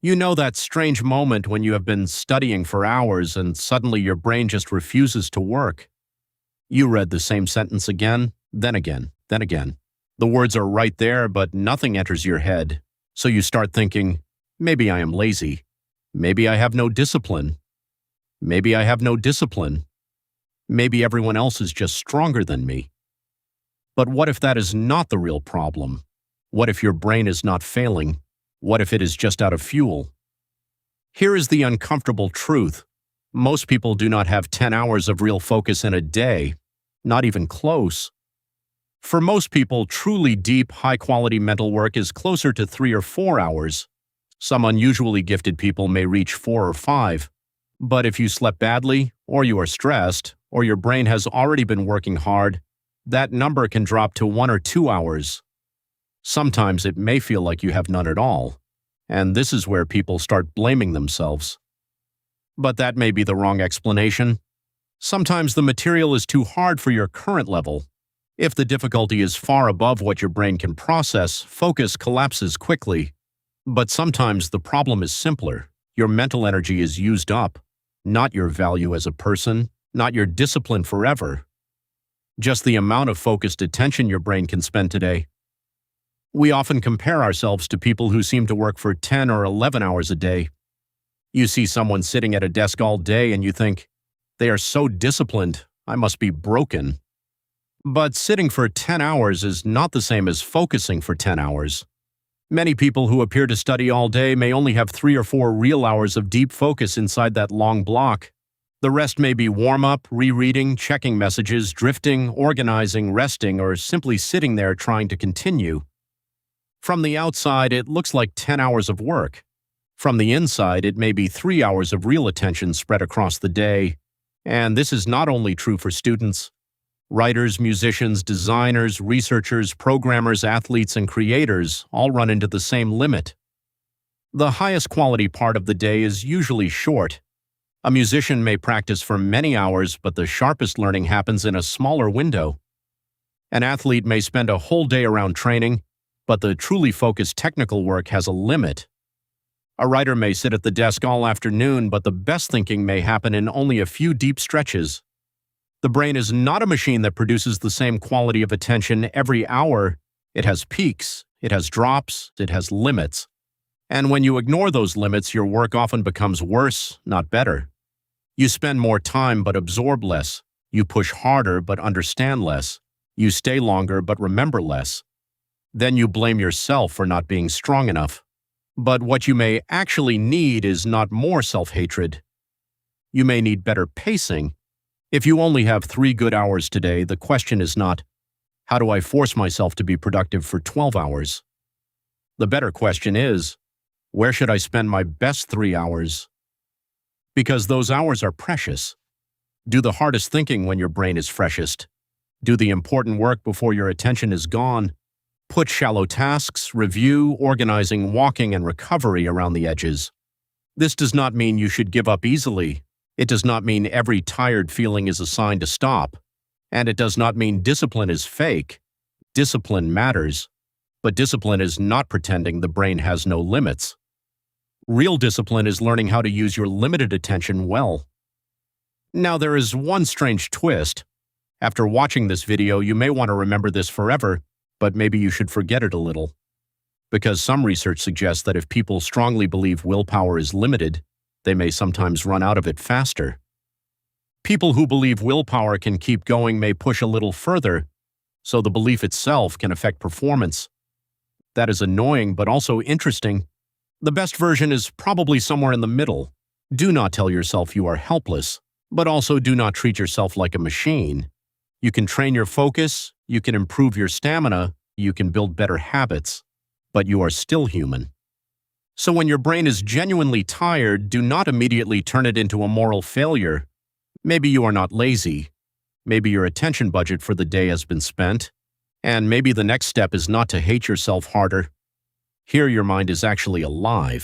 You know that strange moment when you have been studying for hours and suddenly your brain just refuses to work. You read the same sentence again, then again, then again. The words are right there, but nothing enters your head. So you start thinking, maybe I am lazy. Maybe I have no discipline. Maybe I have no discipline. Maybe everyone else is just stronger than me. But what if that is not the real problem? What if your brain is not failing? What if it is just out of fuel? Here is the uncomfortable truth. Most people do not have 10 hours of real focus in a day, not even close. For most people, truly deep, high-quality mental work is closer to 3 or 4 hours. Some unusually gifted people may reach 4 or 5. But if you slept badly, or you are stressed, or your brain has already been working hard, that number can drop to 1 or 2 hours. Sometimes it may feel like you have none at all, and this is where people start blaming themselves. But that may be the wrong explanation. Sometimes the material is too hard for your current level. If the difficulty is far above what your brain can process, focus collapses quickly. But sometimes the problem is simpler. Your mental energy is used up, not your value as a person, not your discipline forever. Just the amount of focused attention your brain can spend today. We often compare ourselves to people who seem to work for 10 or 11 hours a day. You see someone sitting at a desk all day and you think, they are so disciplined, I must be broken. But sitting for 10 hours is not the same as focusing for 10 hours. Many people who appear to study all day may only have 3 or 4 real hours of deep focus inside that long block. The rest may be warm-up, rereading, checking messages, drifting, organizing, resting, or simply sitting there trying to continue. From the outside, it looks like 10 hours of work. From the inside, it may be 3 hours of real attention spread across the day. And this is not only true for students. Writers, musicians, designers, researchers, programmers, athletes, and creators all run into the same limit. The highest quality part of the day is usually short. A musician may practice for many hours, but the sharpest learning happens in a smaller window. An athlete may spend a whole day around training, but the truly focused technical work has a limit. A writer may sit at the desk all afternoon, but the best thinking may happen in only a few deep stretches. The brain is not a machine that produces the same quality of attention every hour. It has peaks, it has drops, it has limits. And when you ignore those limits, your work often becomes worse, not better. You spend more time but absorb less. You push harder but understand less. You stay longer but remember less. Then you blame yourself for not being strong enough. But what you may actually need is not more self-hatred. You may need better pacing. If you only have 3 good hours today, the question is not, how do I force myself to be productive for 12 hours? The better question is, where should I spend my best 3 hours? Because those hours are precious. Do the hardest thinking when your brain is freshest. Do the important work before your attention is gone. Put shallow tasks, review, organizing, walking, and recovery around the edges. This does not mean you should give up easily. It does not mean every tired feeling is a sign to stop. And it does not mean discipline is fake. Discipline matters. But discipline is not pretending the brain has no limits. Real discipline is learning how to use your limited attention well. Now there is one strange twist. After watching this video, you may want to remember this forever, but maybe you should forget it a little. Because some research suggests that if people strongly believe willpower is limited, they may sometimes run out of it faster. People who believe willpower can keep going may push a little further, so the belief itself can affect performance. That is annoying, but also interesting. The best version is probably somewhere in the middle. Do not tell yourself you are helpless, but also do not treat yourself like a machine. You can train your focus, you can improve your stamina, you can build better habits, but you are still human. So when your brain is genuinely tired, do not immediately turn it into a moral failure. Maybe you are not lazy. Maybe your attention budget for the day has been spent. And maybe the next step is not to hate yourself harder. Here your mind is actually alive.